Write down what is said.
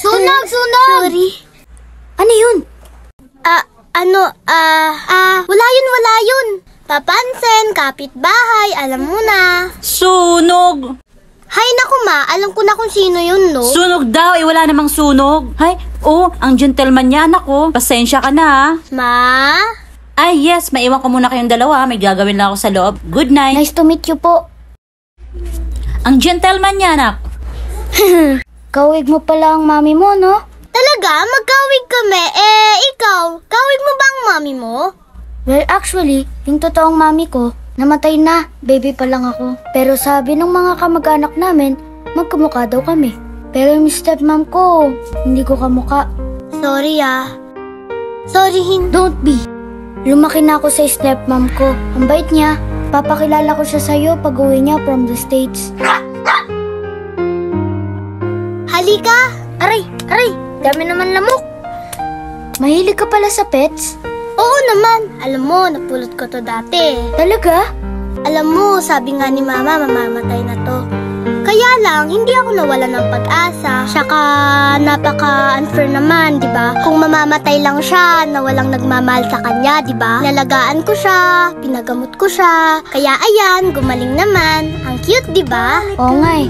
Sunog! Sorry. Ano yun? Wala yun. Papansin, kapitbahay, alam mo na. Sunog! Hay naku ma, alam ko na kung sino yun, no? Sunog daw, wala namang sunog. Hay, ang gentleman niya, anak ko. Pasensya ka na, ha? Ma? Ay, yes, maiwan ko muna kayong dalawa. May gagawin lang ako sa loob. Good night. Nice to meet you po. Ang gentleman niya, anak. Kawig mo pala ang mami mo, no? Talaga? Magkawig kami. Ikaw, kawig mo ba ang mami mo? Well, actually, yung totoong mami ko, namatay na. Baby pa lang ako. Pero sabi ng mga kamag-anak namin, magkamukha daw kami. Pero yung stepmom ko, hindi ko kamukha. Sorry Sorry, Don't be. Lumaki na ako sa stepmom ko. Ang bait niya. Papakilala ko siya sa'yo pag uwi niya from the States. Halika! Aray! Dami naman lamok. Mahilig ka pala sa pets? Oo naman. Alam mo, napulot ko to dati. Talaga? Alam mo, sabi nga ni mama, mamamatay na to. Kaya lang, hindi ako nawala ng pag-asa. Saka, napaka-unfair naman, di ba? Kung mamamatay lang siya, na walang nagmamahal sa kanya, di ba? Nalagaan ko siya, pinagamot ko siya. Kaya ayan, gumaling naman. Ang cute, di ba? Oo nga eh.